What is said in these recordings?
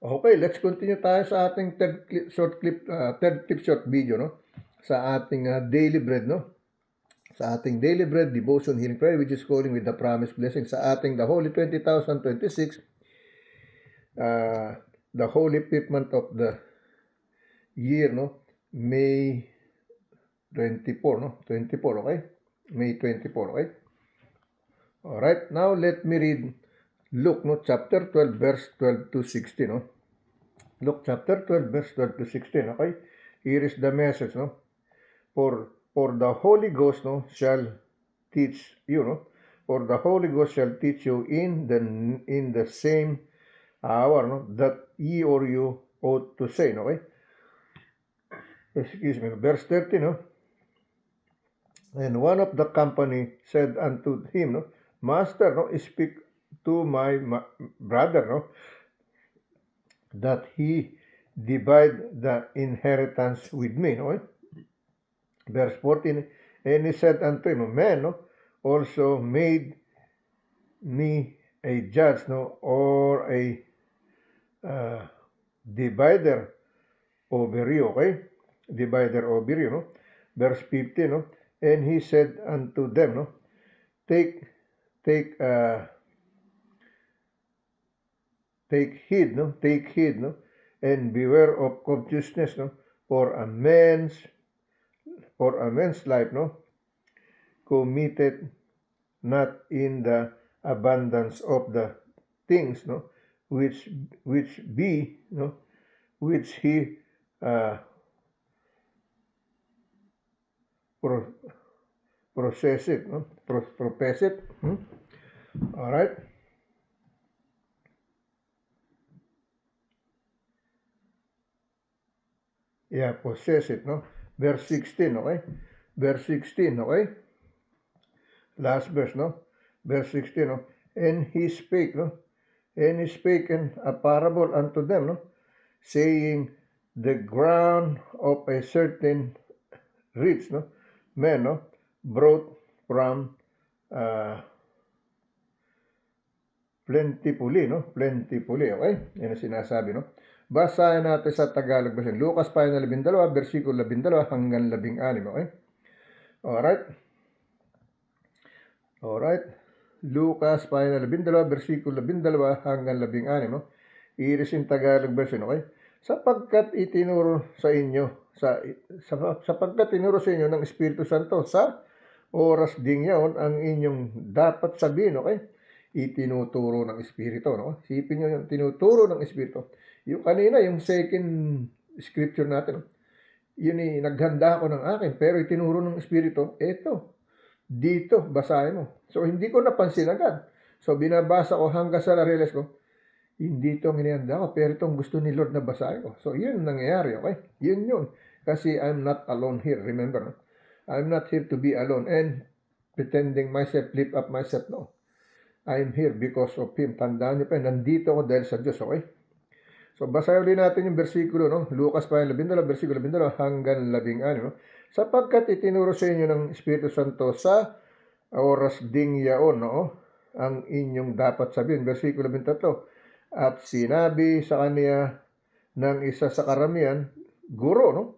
Okay, let's continue tayo sa ating third clip short video, no? Sa ating daily bread, no? Sa ating daily bread devotion healing prayer, which is calling with the promised blessing sa ating the Holy 20,026, the Holy fifth month of the year, no? May 24, no? 24, okay? May 24, okay? Alright, now let me read Luke, no? Chapter 12, verse 12 to 16, no? Luke chapter 12, verse 12 to 16, okay? Here is the message, no? For the Holy Ghost, no, shall teach you, no? For the Holy Ghost shall teach you in the same hour, no, that ye or you ought to say, no, okay? Excuse me, verse 30, no? And one of the company said unto him, no, Master, no, speak to my brother, no, that he divide the inheritance with me, no? Verse 14, and he said unto him, Man, no, also made me a judge, no, or a divider over you, okay? Divider over you, no? Verse 15, no? And he said unto them, no, take heed, no, and beware of covetousness, no, for a man's life, no, committed not in the abundance of the things, no, which be, no, which he profess it, no, profess it. All right. Yeah, possess it, no? Verse 16, okay? Verse 16, okay? Last verse, no? Verse 16, no? And he spake, no? And he spake a parable unto them, no? Saying, the ground of a certain rich, no? Man, no? Brought from plentifully, no? Plentifully, okay? Yan ang sinasabi, no? Basahin natin sa Tagalog version. Lucas 5:12, versikulo 12 hanggang 16, okay? Alright? Alright? Lucas 5:12, versikulo 12 hanggang 16, no? Iris in Tagalog version, okay? Sapagkat itinuro sa inyo, sapagkat tinuro sa inyo ng Espiritu Santo sa oras ding yaon ang inyong dapat sabihin, okay? Itinuturo ng Espiritu, no? Sipin nyo yung tinuturo ng Espiritu. Yung kanina, yung second scripture natin, yun naghanda ako ng akin, pero itinuro ng Espiritu, eto, dito, basahin mo. So, hindi ko napansin agad. So, binabasa ko hanggang sa na-realize ko, hindi ito ang hinihanda ko, pero itong gusto ni Lord na basahin ko. So, yun nangyayari, okay? Yun. Kasi I'm not alone here, remember, no? I'm not here to be alone and pretending myself, lift up myself, no. I'm here because of Him. Tandaan niyo pa, nandito ako dahil sa Diyos, okay? So, basahin ulit natin yung versikulo, no? Lucas 5:12, versikulo 12 hanggang 16, no? Sapagkat itinuro sa inyo ng Espiritu Santo sa oras ding yaon, no? Ang inyong dapat sabihin. Versikulo 23, at sinabi sa kanya ng isa sa karamihan, Guro, no?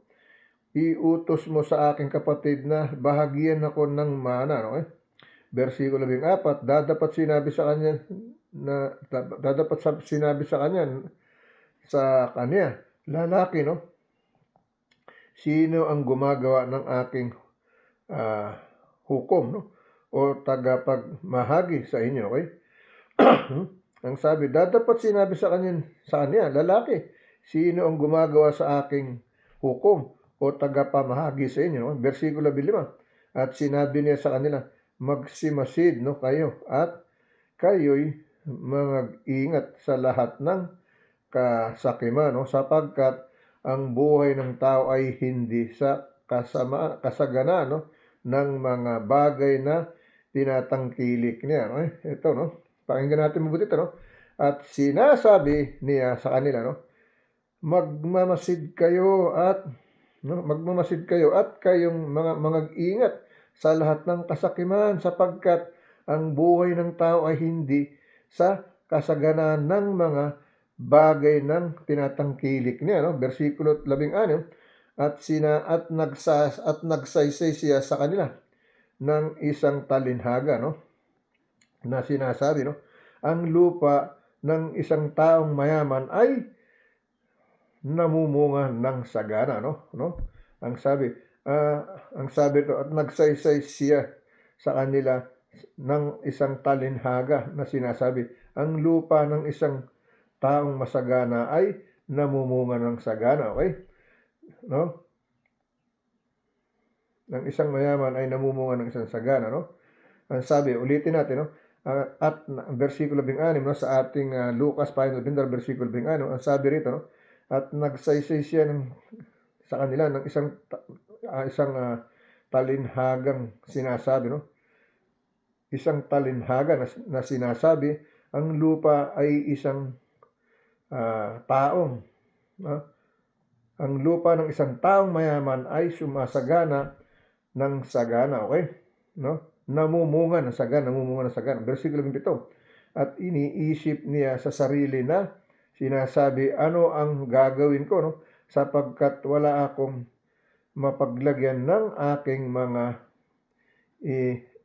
Iutos mo sa aking kapatid na bahagyan ako ng mana, no? Versikulo 14, dadapat sinabi sa kanya, lalaki, no? Sino ang gumagawa ng aking hukom, no? O tagapagmahagi sa inyo, okay? Ang sabi, dadapat sinabi sa kanya, lalaki, sino ang gumagawa sa aking hukom o tagapamahagi sa inyo, no? Versikulo 5, at sinabi niya sa kanila, magsimasid, no, kayo, at kayo'y mag-ingat sa lahat ng kasakiman, no, sapagkat ang buhay ng tao ay hindi sa kasagana, no, ng mga bagay na tinatangkilik niya, no? Ito, no, pakinggan natin mabuti ito, no? At sinasabi niya sa kanila, no, magmamasid kayo at kayong mga ingat sa lahat ng kasakiman, sapagkat ang buhay ng tao ay hindi sa kasaganaan ng mga bagay ng tinatangkilik niya, no? Bersikulo 16, at nagsaysay siya sa kanila ng isang talinhaga, no? Na sinasabi, no? Ang lupa ng isang taong mayaman ay namumunga ng sagana, no? Ang sabi, ang sabi ito, at nagsaysay siya sa kanila ng isang talinhaga na sinasabi, ang lupa ng isang taong masagana ay namumunga ng sagana, okay? No? Ng isang mayaman ay namumunga ng isang sagana, no? Ang sabi, ulitin natin, no? At versikulo 16, no? Sa ating Lucas 5:12, versikulo 16, ang sabi rito, no? At nagsaysay siya sa kanila ng isang talinhagang sinasabi, no? Isang talinhaga na sinasabi, ang lupa ay isang taong, no? Ang lupa ng isang taong mayaman ay sumasagana ng sagana, okay? No? Namumunga ng sagana. Versikulo 17. At iniisip niya sa sarili na sinasabi, ano ang gagawin ko, no? Sapagkat wala akong mapaglagyan ng aking mga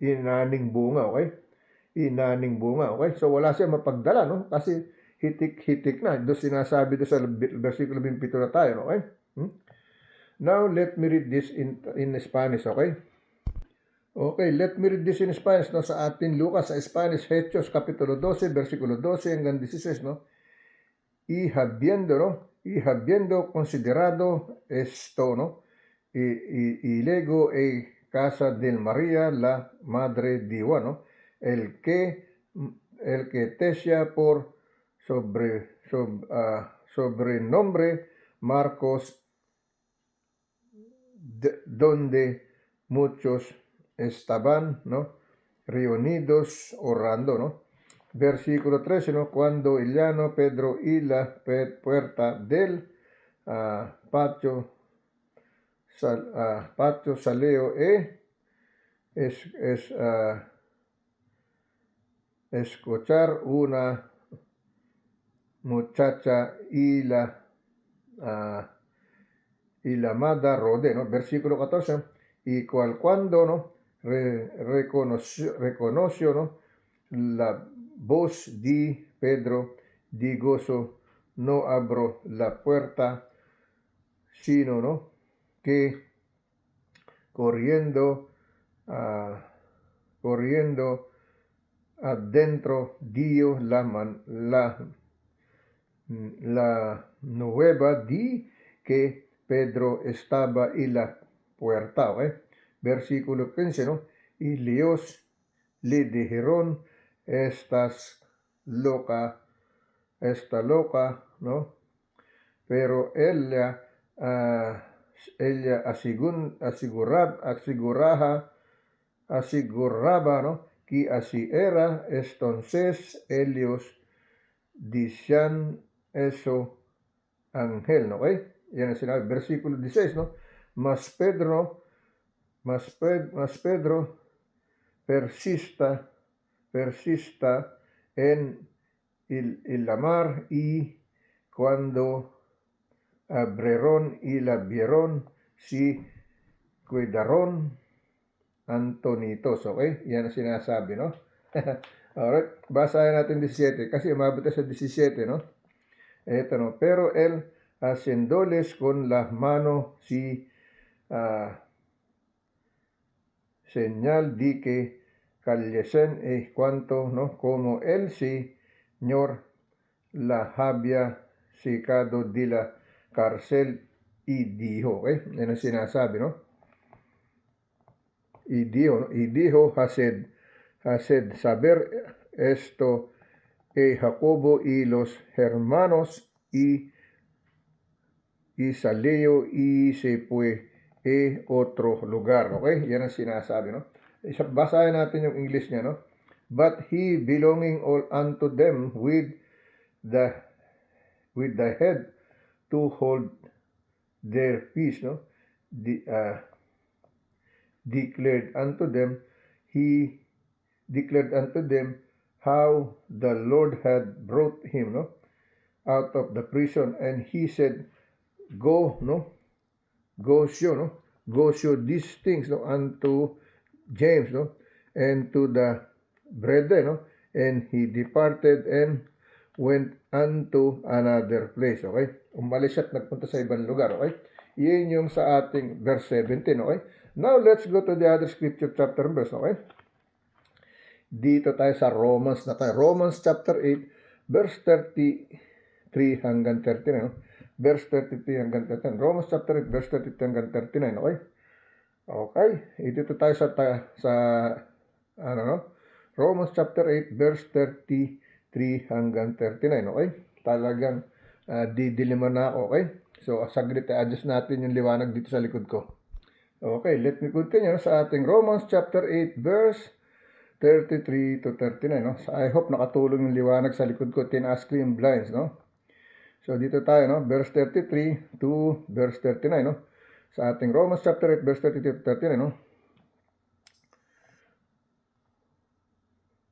inaning bunga, okay? Inaning bunga, okay? So wala siya mapagdala, no? Kasi hitik-hitik na. Doon sinasabi doon sa versikulo 27 na tayo, okay? Now, let me read this in Spanish, okay? Okay, let me read this in Spanish, no? Sa ating Lucas, sa Spanish, Hechos, Kapitulo 12, versikulo 12 hanggang 16, no? Y habiendo considerado esto, ¿no? Y luego casa de María, la madre de Juan, ¿no? El que tenía por sobrenombre Marcos, donde muchos estaban, ¿no? Reunidos orando, ¿no? Versículo 13, ¿no? Cuando halló Pedro y la puerta del patio salió escuchar una muchacha y la llamada Rode, ¿no? Versículo 14, y cuando, ¿no? reconoció, ¿no? La voz de Pedro, de gozo, no abro la puerta, sino, ¿no? Que corriendo adentro dio la nueva de que Pedro estaba en la puerta, ¿eh? Versículo 15, ¿no? Y ellos le dijeron, está loca, ¿no? Pero ella aseguraba, ¿no? Que así era. Entonces ellos decían eso ángel, ¿no? Yan ang sinabi. Versículo 16, ¿no? Mas Pedro persista en el mar, y cuando abrieron y la vieron, si cuidaron antonitos, okay? Yan ang sinasabi, no? Alright, basahin natin 17, kasi umabot sa 17, no? Eto, no? Pero él, haciéndoles con la mano, señal de que callesen, cuanto, ¿no? Como el Señor la había sacado de la cárcel, y dijo, yan ang sinasabi, no? Y dijo, haced saber esto Jacobo y los hermanos, y salió y se fue otro lugar, okay? Yan ang sinasabi, no? Basahin natin yung English niya, no? But he belonging all unto them with the head to hold their peace, no? Declared unto them how the Lord had brought him, no? out of the prison, and he said, Go, no? Go show, no? Go show these things, no, unto James, no, and to the brethren, no, and he departed and went unto another place, okay? Umalis siya at nagpunta sa ibang lugar, okay? Iyon yung sa ating verse 17, okay? Now, let's go to the other scripture chapter and verse, okay? Dito tayo sa Romans na tayo. Romans chapter 8, verse 33 hanggang 39, no? Verse 33 hanggang 39. Romans chapter 8, verse 33 hanggang 39, okay? Okay, dito tayo sa ano, no? Romans chapter 8, verse 33 hanggang 39, okay? Talagang didiliman na ako, okay? So, saglit, adjust natin yung liwanag dito sa likod ko. Okay, let me continue sa ating Romans chapter 8, verse 33 to 39, no? So, I hope nakatulong yung liwanag sa likod ko. Tinaas ko yung blinds, no? So, dito tayo, no? Verse 33 to verse 39, no? Sa ating Romans chapter 8, verse 33 to 39, no?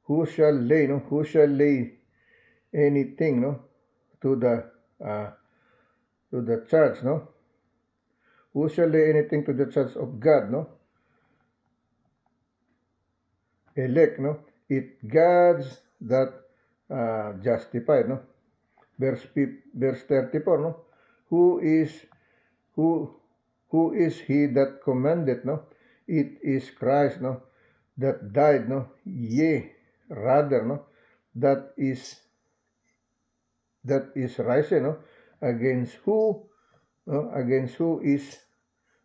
Who shall lay anything, no, to the charge, no? Who shall lay anything to the charge of God, no? Elect, no? It God's that justified, no? Verse 34, no? Who is he that commanded, no? It is Christ, no, that died, no? Yea, rather, no, that is risen, no, against who is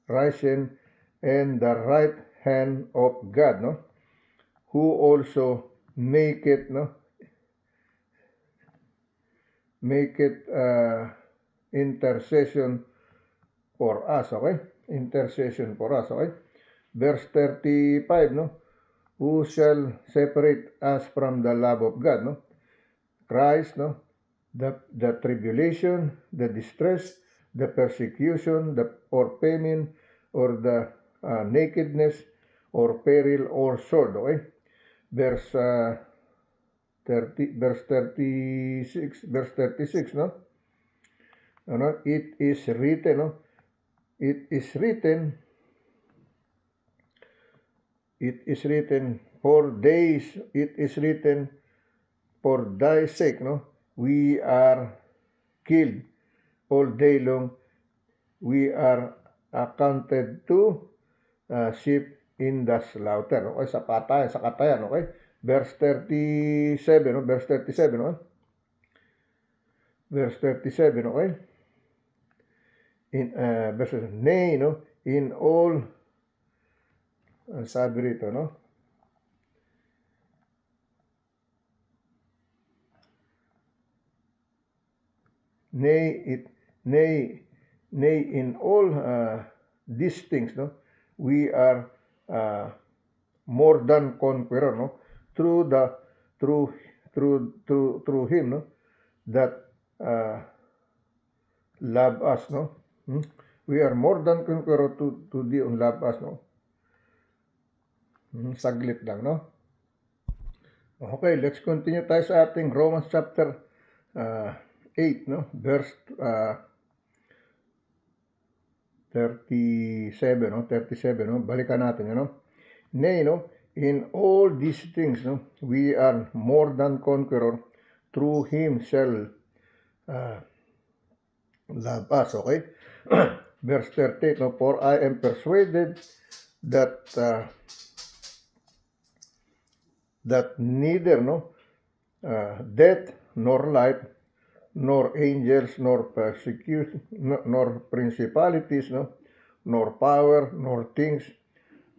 risen and the right hand of God, no, who also make it intercession for us, okay? Intercession for us, okay? Verse 35, no? Who shall separate us from the love of God, no? Christ, no? The tribulation, the distress, the persecution, or famine, or the nakedness, or peril, or sword, okay? Verse 36, no? It is written, no? It is written for thy sake, no? We are killed all day long. We are accounted to sheep in the slaughter. Okay, sa katayan, okay? Verse 37, no? Verse 37, no? Verse 37, okay? Nay, no? In all, sabi rito, no? Nay, in all these things, no? We are more than conqueror, no? Through him, no? That love us, no? We are more than conqueror to thee on love us, no? Saglit lang, no? Okay, let's continue tayo sa ating Romans chapter 8, no? Verse 37, no? 37, no? Balikan natin, no? Nay, no? In all these things, no? We are more than conqueror through him shall love us, okay? Verse 38, no? For I am persuaded that neither, no, death nor life, nor angels, nor persecution, nor principalities, no, nor power, nor things,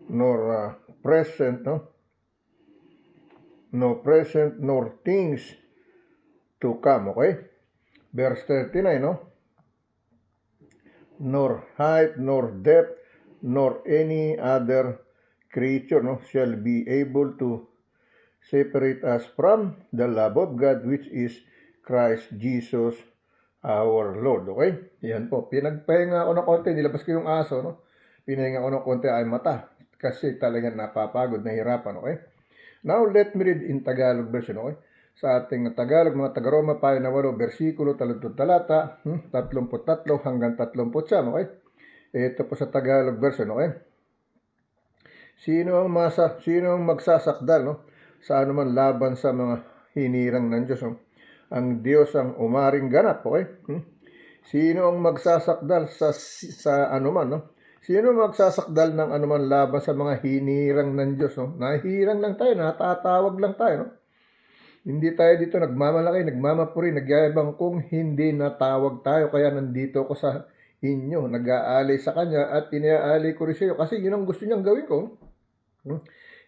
nor present, no, nor things to come, okay? Verse 39, no? Nor height, nor depth, nor any other creature, no, shall be able to separate us from the love of God which is Christ Jesus our Lord. Okay? Yan po. Pinagpahinga ako ng konti. Nilabas ko yung aso, no? Pinahinga ko ng konti ay mata. Kasi talagang napapagod, nahirapan. Okay? Now, let me read in Tagalog version. Okay? sa ating Tagalog, mga taga-Roma, pahina 8, versikulo, talata, 33 hanggang 39, okay? Ito po sa Tagalog version, okay? Sino ang magsasakdal, no? Sa anuman laban sa mga hinirang ng Diyos, no? Ang Diyos ang umaring ganap, okay? Sino ang magsasakdal sa anuman, no? Sino magsasakdal ng anuman laban sa mga hinirang ng Diyos, no? Nahihirang lang tayo, natatawag lang tayo, no? Hindi tayo dito nagmamalaki, nagmamapuri, nagyayabang kung hindi natawag tayo. Kaya nandito ako sa inyo, nag-aalay sa Kanya at iniaalay ko rin sa iyo. Kasi yun ang gusto niyang gawin ko.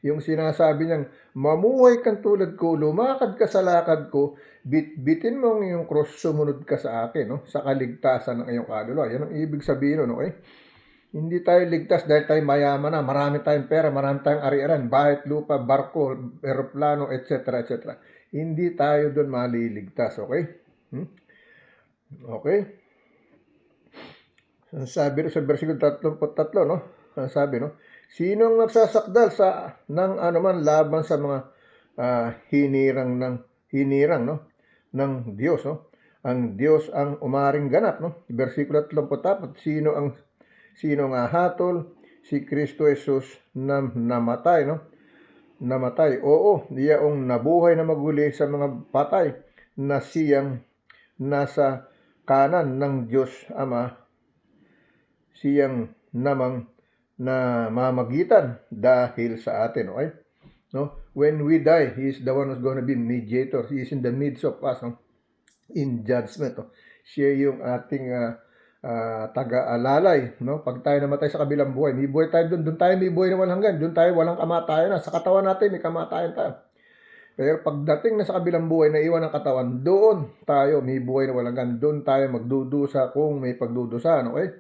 Yung sinasabi niyang, mamuhay kang tulad ko, lumakad ka sa lakad ko, bitbitin mo ang iyong cross, sumunod ka sa akin, no? Sa kaligtasan ng iyong kaluluwa. Yan ang ibig sabihin nun, okay? Hindi tayo ligtas dahil tayo mayaman na, marami tayong pera, marami tayong ari-aran, bahay, lupa, barko, eroplano, etc. etc. Hindi tayo doon maliligtas, okay? Okay? Sabi sa versikulo 33, no? Sabi, no? Sino ang nagsasakdal ng anuman laban sa mga hinirang, no? Ng Diyos, no? Ang Diyos ang umaring ganap, no? Versikulo 34, sino ang hatol? Si Kristo Jesus na namatay, no? Namatay. Oo, diyaong nabuhay na maguli sa mga patay na siyang nasa kanan ng Diyos Ama, siyang namang na mamagitan dahil sa atin, okay? No? When we die, He is the one who's going to be mediator. He is in the midst of us, no? In judgment. No? Siya yung ating taga-alalay, no? Pag tayo namatay sa kabilang buhay, may buhay tayo doon tayo may buhay na walang hanggan, doon tayo walang kamatayan na. Sa katawan natin, may kamatayan tayo. Pero pagdating na sa kabilang buhay na iwan ng katawan, doon tayo may buhay na walang hanggan, doon tayo magdudusa kung may pagdudusahan, okay?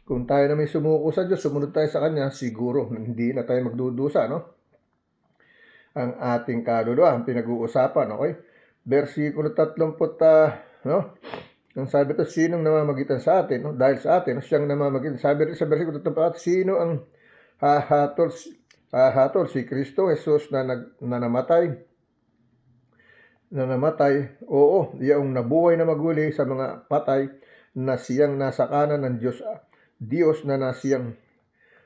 Kung tayo na may sumuko sa Diyos, sumunod tayo sa Kanya, siguro hindi na tayo magdudusa, no? Ang ating kaluluwa, ang pinag-uusapan, okay? Versikulo 30, no? Ang sabi ito, sinong namamagitan sa atin, no? Dahil sa atin, no? Siyang namamagitan. Sabi rin sa versikulo 34, sino ang hahatol? Si Kristo Jesus na namatay. Oo, yung nabuhay na maguli sa mga patay na siyang nasa kanan ng Diyos na siyang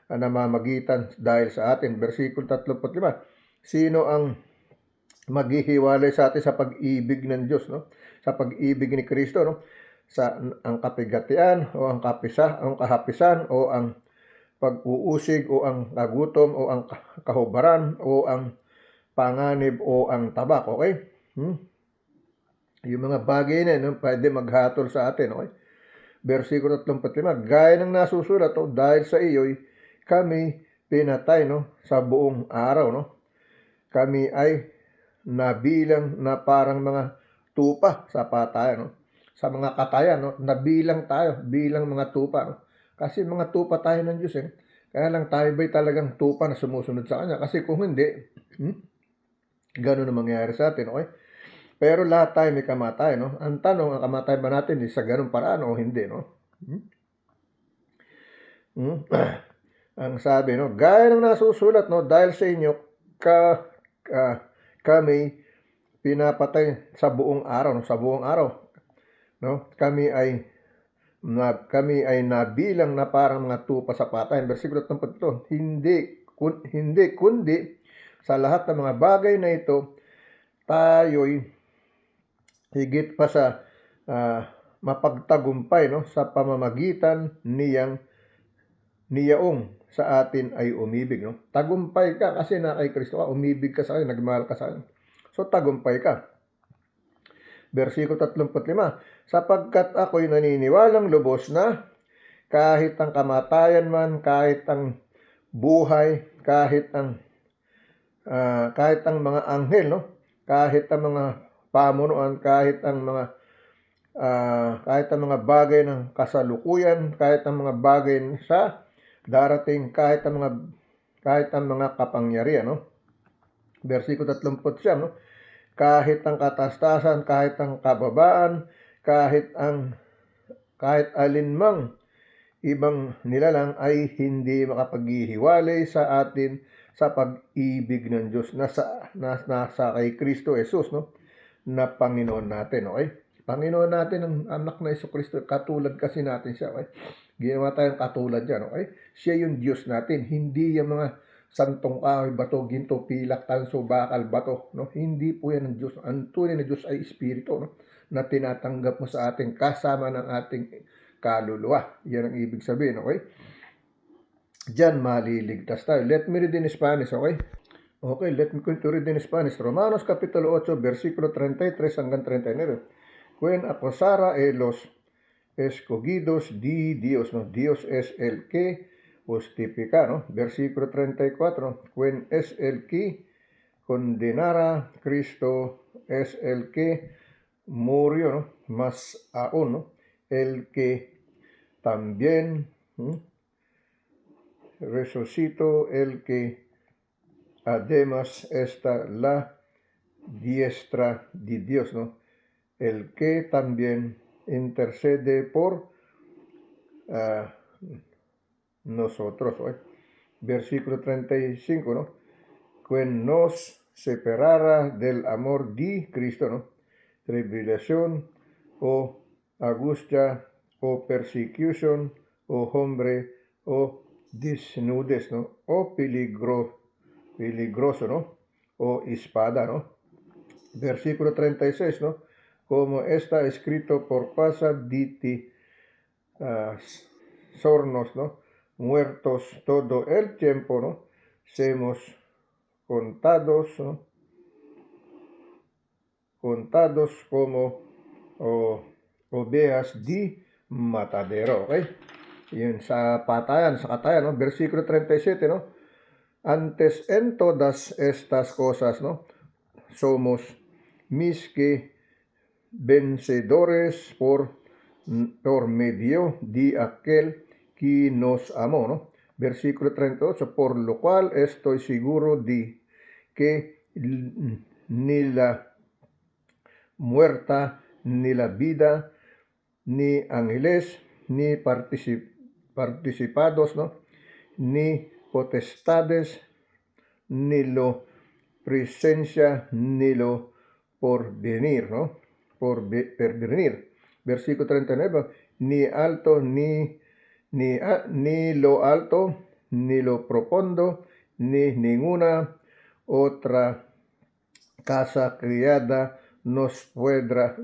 namamagitan dahil sa atin. Versikulo 35, sino ang maghihiwalay sa atin sa pag-ibig ng Diyos, no? Sa pag-ibig ni Kristo, no? Ang kapigatian o ang kahapisan o ang pag-uusig o ang kagutom o ang kahubaran o ang panganib o ang tabak, okay? Yung mga bagay na yun, pwede maghatol sa atin, okay? Versikulo 35, gaya ng nasusulat, oh, dahil sa iyo'y kami pinatay, no? Sa buong araw, no? Kami ay nabilang na parang mga tupa sa patayan, no? Sa mga katayan, no? Nabilang tayo, bilang mga tupa, no? Kasi mga tupa tayo ng Diyos, eh. Kaya lang tayo ba'y talagang tupa na sumusunod sa Kanya? Kasi kung hindi, gano'n ang mangyayari sa atin, okay? Pero lahat tayo may kamatayan, no? Ang tanong, ang kamatayan ba natin sa ganung paraan o hindi, no? Ang sabi, no? Gaya ng nasusulat, no? Dahil sa inyo, kami pinapatay sa buong araw, no? Sa buong araw, no? Kami ay nabilang na parang mga tupa sa patayan. Versikulo 32, hindi kundi sa lahat ng mga bagay na ito, tayo'y higit pa sa mapagtagumpay, no? Sa pamamagitan niyaong sa atin ay umibig, no? Tagumpay ka kasi na kay Kristo ka, umibig ka sa Kanya, nagmahal ka sa Kanya. So tagumpay ka. Versikulo 35, sapagkat ako'y naniniwalang lubos na kahit ang kamatayan man, kahit ang buhay, kahit ang mga anghel, no? Kahit ang mga pamunuan, kahit ang mga bagay ng kasalukuyan, kahit ang mga bagay sa darating, kahit ang mga kapangyarihan, no? Versikulo 39, no? Kahit ang katastasan, kahit ang kababaan, kahit alinmang ibang nilalang ay hindi makapaghihiwalay sa atin sa pag-ibig ng Diyos nasa kay Kristo Jesus, no? na Panginoon natin, okay? Panginoon natin ang anak na Jesucristo, katulad kasi natin siya, okay? Ginawa tayong katulad yan, okay? Siya yung Diyos natin, hindi yung mga santong kahoy, bato, ginto, pilak, tanso, bakal, bato, no? Hindi po yan ang Diyos. Ang tunay na Diyos ay Espiritu, no? Na tinatanggap mo sa ating kasama ng ating kaluluwa. Yan ang ibig sabihin, okay? Diyan maliligtas tayo. Let me read in Spanish, okay? Okay, let me continue to read in Spanish. Romanos capítulo 8, versículo 33 hanggang 39. Quien acosara los escogidos di Dios, ¿no? Dios es el que justifica, ¿no? Versículo 34. Quien es el que condenara, Cristo es el que murió, ¿no? Más aún, ¿no? El que también resucitó, el que además está la diestra de Dios, ¿no? El que también intercede por nosotros, ¿no? Versículo 35, ¿no? Quien nos separara del amor de Cristo, ¿no? Tribulación o angustia o persecución o hambre o desnudez, ¿no? O peligroso, ¿no? O espada, ¿no? Versículo 36, ¿no? Como está escrito, por causa de ti, sornos, ¿no? Muertos todo el tiempo, ¿no? Somos contados, ¿no? Contados como ovejas de matadero, okay? Yun sa patayan, sa katayan, no? Versículo 37, ¿no? Antes en todas estas cosas, ¿no? Somos mis que vencedores por medio de aquel que nos amó, ¿no? Versículo 38, por lo cual estoy seguro de que ni la muerta, ni la vida, ni ángeles, ni participados, ¿no? Ni potestades, ni lo presencia, ni lo porvenir, ¿no? Porvenir. Versículo 39, ni alto, ni lo alto, ni lo profundo, ni ninguna otra casa criada nos podrá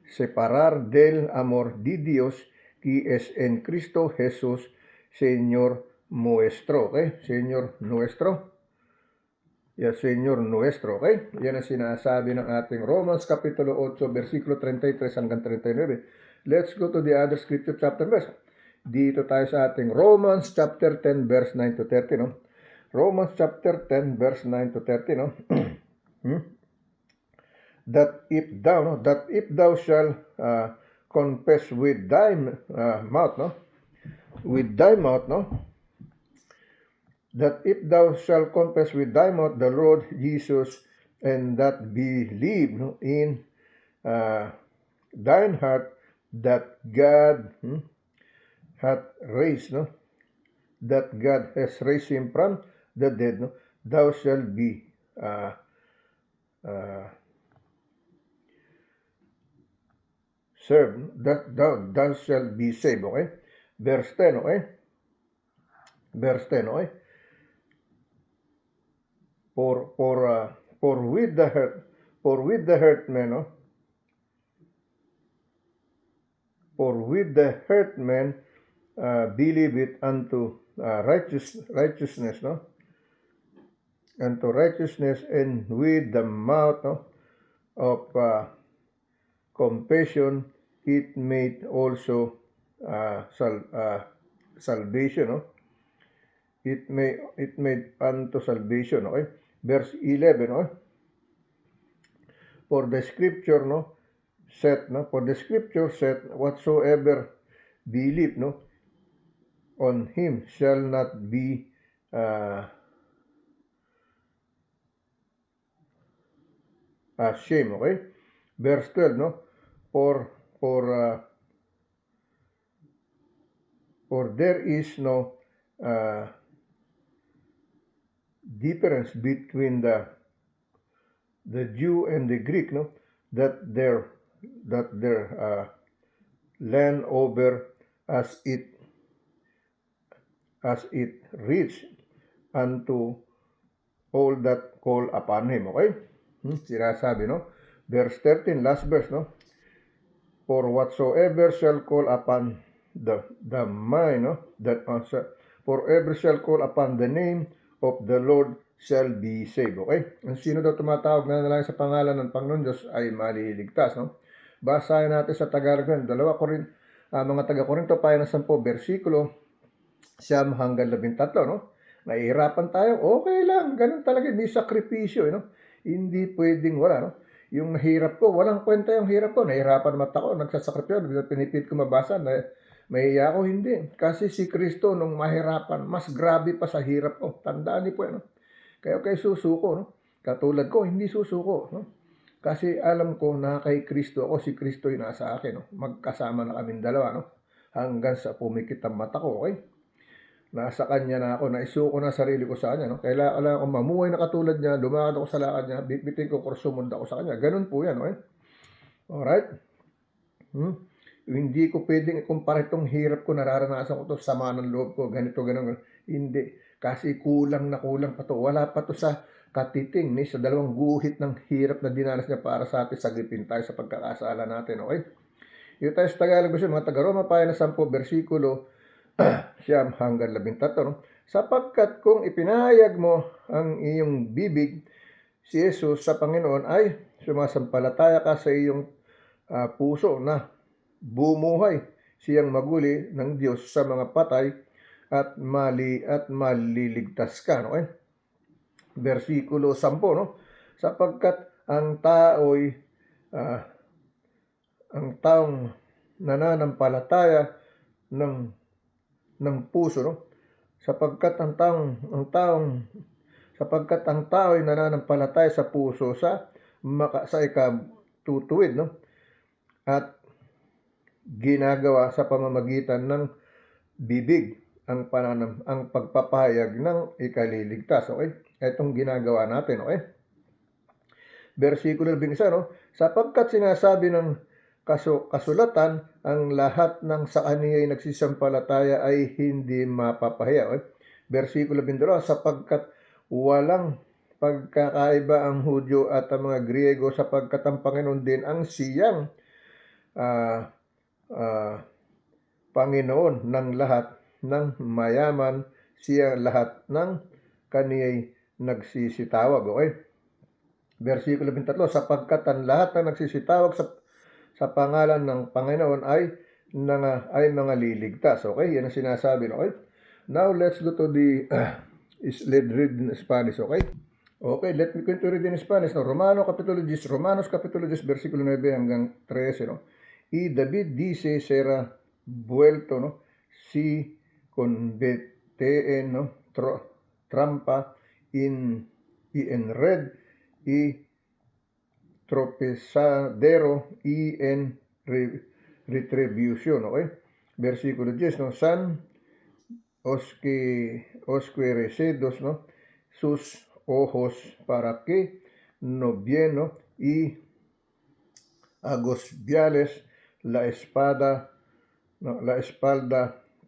separar del amor de Dios que es en Cristo Jesús, Señor nuestro, okay? Señor nuestro. Señor nuestro, okay? Yan ang sinasabi ng ating Romans Kapitulo 8, versikulo 33 hanggang 39. Let's go to the other scripture chapter verse. Dito tayo sa ating Romans chapter 10, verse 9 to 30, no? Romans chapter 10, verse 9 to 30, no? That if thou shalt confess with thy mouth, no? With thy mouth, no? That if thou shalt confess with thy mouth the Lord Jesus, and that believe, no, in thine heart that God hath raised, no, that God has raised him from the dead, no, thou shalt be served, that thou shalt be saved, okay? Verse 10, okay? Verse 10, okay? For with the heart man, no? For with the heart man believe it unto righteousness, no? Unto righteousness, and with the mouth, no, of compassion it made also salvation, no? It made unto salvation, okay? Verse 11, no? For the scripture, no, for the scripture said, whatsoever believe, no, on him shall not be ashamed, okay? Verse 12, no, for there is no difference between the the Jew and the Greek, no, that their land over as it reached unto all that call upon him. Okay? Sinasabi, no? Verse 13, last verse, no? For whatsoever shall call upon the mind, no? For ever shall call upon the name of the Lord shall be saved. Okay? Ang sino daw tumatawag na lang sa pangalan ng Panginoon Diyos ay maliligtas, no? Basahin natin sa Tagalog yan. Mga taga-Korinto, pahina 10, versikulo 9 hanggang 13, no? Nahihirapan tayo, okay lang, ganun talaga, may sakripisyo, no? Hindi pwedeng wala, no? Yung nahirap ko, walang kwenta yung hirap ko, nahihirapan naman ako, nagsasakripisyo, pinipit ko mabasa, mahiya ako, hindi. Kasi si Kristo, nung mahirapan, mas grabe pa sa hirap ko. Tandaan niyo po, no? Kaya susuko, no? Katulad ko, hindi susuko, no? Kasi alam ko na kay Kristo ako, si Kristo yung nasa akin, no? Magkasama na kaming dalawa, no? Hanggang sa pumikit ang mata ko, okay? Nasa kanya na ako, naisuko na sarili ko sa kanya, no? Kailangan akong mamuhay na katulad niya, lumakad ako sa lakad niya, bitbitin ko, kursumund ako sa kanya. Ganun po yan, okay? Alright? Hindi ko pwedeng ikumpara itong hirap ko, nararanasan ko to, sama ng loob ko, ganito, ganun. Hindi. Kasi kulang na kulang pa to. Wala pa to sa katiting ni sa dalawang guhit ng hirap na dinanas niya para sa atin, sagipin tayo sa pagkakasala natin, okay? Yung tayo sa Tagalog, mga taga-Roma, pahina 10, versikulo 9 hanggang 13, no? Sapagkat kung ipinahayag mo ang iyong bibig si Jesus sa Panginoon ay sumasampalataya ka sa iyong puso na bumuhay siyang maguli ng Diyos sa mga patay at maliligtas ka, no? Okay? Versikulo 10, no? Sapagkat ang taong nananampalataya ng puso, no? Sapagkat ang tao ay nananampalataya sa puso sa ikatutuwid, no? At ginagawa sa pamamagitan ng bibig ang pagpapahayag ng ikaliligtas, okay? Itong ginagawa natin, okay? Versikulo 11, no? Sapagkat sinasabi ng kasulatan, ang lahat ng sa kaniya'y nagsisampalataya ay hindi mapapahiya. Okay? Versikulo 12, sapagkat walang pagkakaiba ang Hudyo at ang mga Griego, sapagkat ang Panginoon din ang siyang Panginoon ng lahat ng mayaman, siya lahat ng kaniya'y nagsisitawag. Okay? Versikulo 13, sapagkat ang lahat ng nagsisitawag sa pangalan ng Panginoon ay mga liligtas. Okay? Yan ang sinasabi. Okay? Now, let's go to let's read in Spanish. Okay? Okay, let me continue read in Spanish. No? Romanos Capítulo 10, versikulo 9 hanggang 13. No? Y David dice, será vuelto, no? Si converten, no? Trampa y en red y tropezadero y en retribución, okay? Versikulo 10, no? San oscurecidos, no? Sus ojos para que no bien, no? Y agobiales la espalda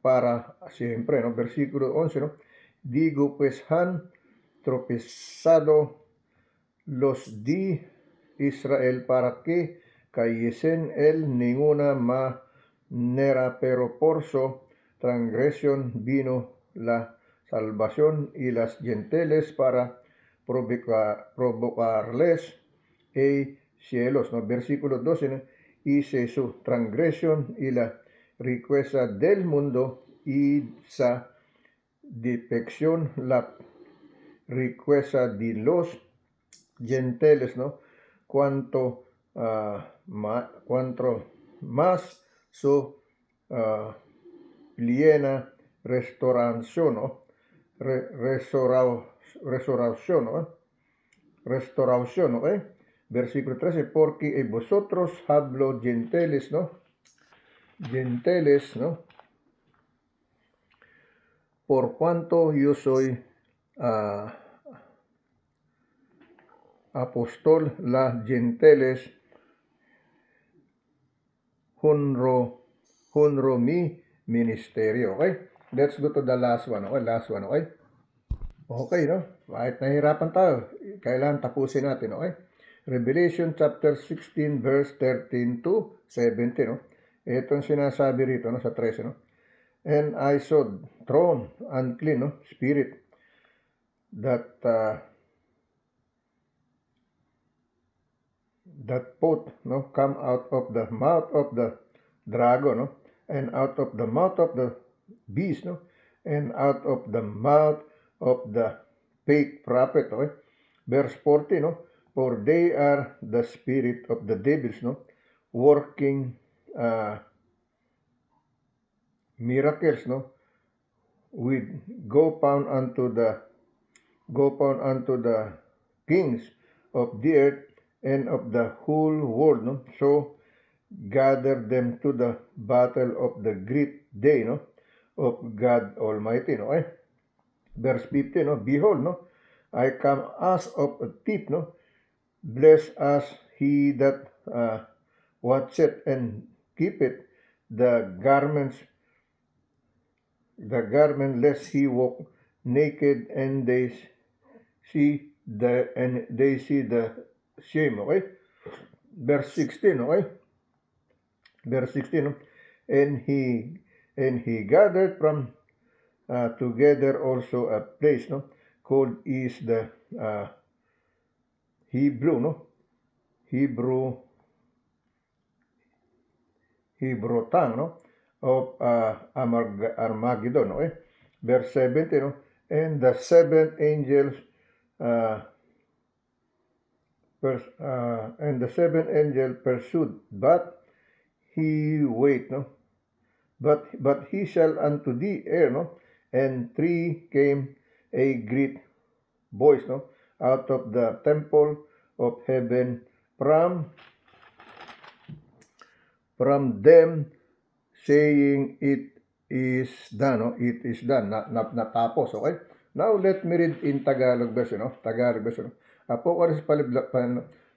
para siempre, no? Versikulo 11, no? Digo, pues han tropezado los di Israel para que cayesen en ninguna manera, pero por su transgresión vino la salvación y las gentiles para provocarles cielos, ¿no? Versículo 12, ¿no? Hice su transgresión y la riqueza del mundo y sa defección la riqueza de los gentiles, ¿no? Cuanto más su plena restauración, ¿no? Restauración, ¿no? Restauración, ¿no? Versículo 13, porque vosotros hablo gentiles, ¿no? Gentiles, ¿no? Por cuanto yo soy apostol la gentiles honro mi ministerio. Okay? Let's go to the last one. Okay? Last one. Okay? Okay, no? Kahit nahihirapan tayo, kailangan tapusin natin. Okay? Revelation chapter 16 verse 13 to 17. No? Itong sinasabi rito, no, sa 13. No? And I saw throne unclean, no, spirit that both, no, come out of the mouth of the dragon, no, and out of the mouth of the beast, no, and out of the mouth of the fake prophet. Okay? Verse 40, no, for they are the spirit of the devils, no, working miracles, no, with go pound unto the kings of the earth and of the whole world, no? So gather them to the battle of the great day, no, of God Almighty, no? Okay? Verse 15, no, behold, no, I come as of a thief, no, blessed as he that watcheth and keepeth the garment lest he walk naked, and they see the shame. Okay? Verse 16. Okay? Verse 16. No? And he gathered from together also a place, no, called is the Hebrew, no, Hebrew tongue, no, of Armageddon. Okay? Verse 17. No? And the seventh angels and the seventh angel pursued, but he wait, no, but he shall unto the air, no, and three came a great voice, no, out of the temple of heaven from them, saying, it is done, no? It is done. Natapos, okay? Now, let me read in Tagalog version, no? Tagalog version. Apocalypse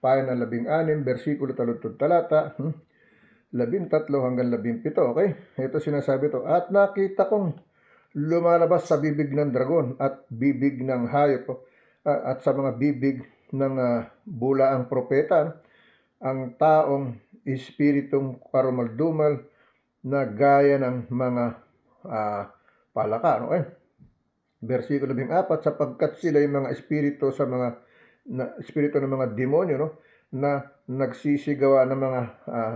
payan ng 16, versikulo talutod talata, 13 hanggang 17, okay? Ito sinasabi to. At nakita kong lumalabas sa bibig ng dragon at bibig ng hayop at sa mga bibig ng bulaang propeta, ang taong espiritong karumaldumal na gaya ng mga palaka. Okay? Versikulo 14, sapagkat sila yung mga espiritu espiritu ng mga demonyo, no, na nagsisigawa ng mga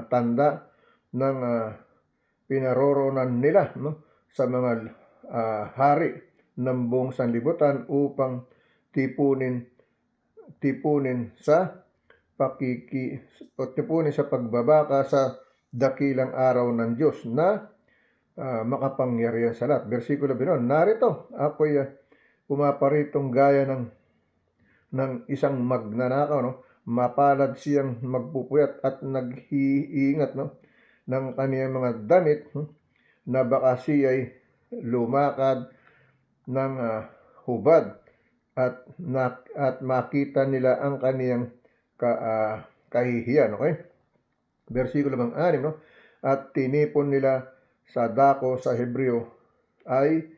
tanda ng pinaroroonan nila, no, sa mga hari ng buong sanlibutan upang tipunin sa pagbabaka sa dakilang araw ng Diyos na makapangyarihan sa lahat. Versikulo 9, narito, ako'y pumaparitong gaya ng isang magnanakaw, no? Mapalad siyang magpupuyat at naghiingat, no, ng kaniyang mga damit, na baka siya'y lumakad ng hubad at makita nila ang kaniyang kahihiyan. Okay? Versikulo 6, no? At tinipon nila sa dako sa Hebreo ay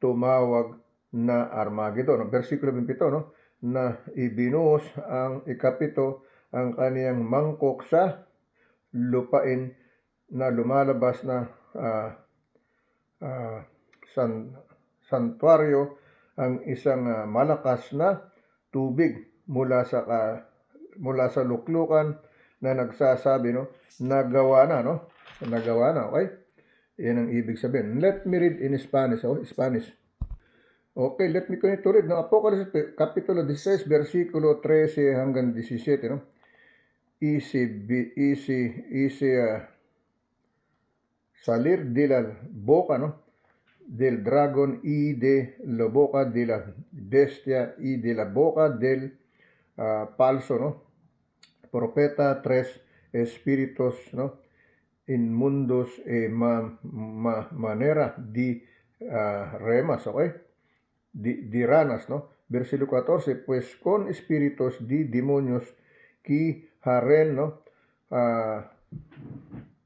tumawag na Armageddon. Versikulo 27, no, na ibinuhos ang ikapito ang kaniyang mangkok sa lupain na lumalabas na santuaryo ang isang malakas na tubig mula sa luklukan na nagsasabi, no, nagawa na, no? Nagawa na, okay? Yan ang ibig sabihin. Let me read in Spanish, Spanish. Okay, let me continue to read, no? Apocalypse, Kapitulo 16, versikulo 13 hanggang 17, no? Salir de la boca, no, del dragon y de la boca de la bestia y de la boca del falso, no, profeta, tres espíritus, no, inmundos manera di ranas, okay? Di ranas, no, Versículo 14, pues con espíritus de demonios que haren, ¿no?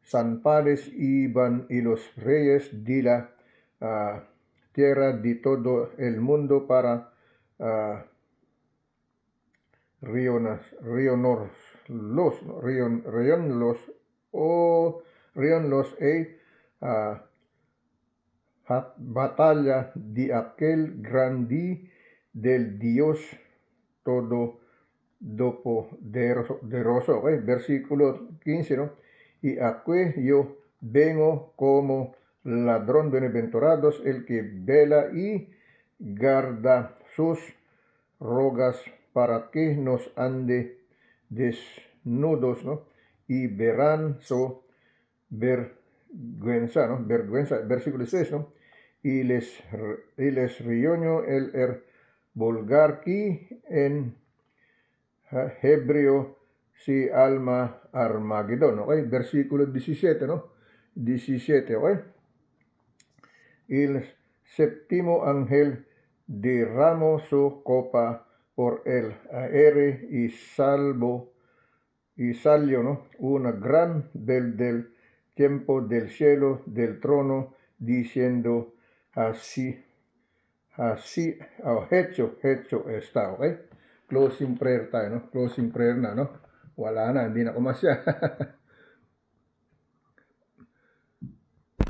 San Padres iban y los reyes de la tierra de todo el mundo para rionlos ah, batalla de aquel grande del Dios todopoderoso. Okay? Versículo 15, ¿no? Y aquí yo vengo como ladrón, bienaventurados el que vela y guarda sus rogas para que nos ande desnudos, ¿no? Y verán su vergüenza, ¿no? Vergüenza, versículo 6, ¿no? Y les riñó el vulgar que en hebreo si alma Armagedón, ¿ok? Versículo 17, ¿no? 17, ¿ok? El séptimo ángel derramó su copa por el aire y salió, ¿no? Una gran del tiempo del cielo del trono diciendo así, hecho está, okay? Closing prayer tayo, no? Closing prayer na, no? Wala na, hindi na ko masya.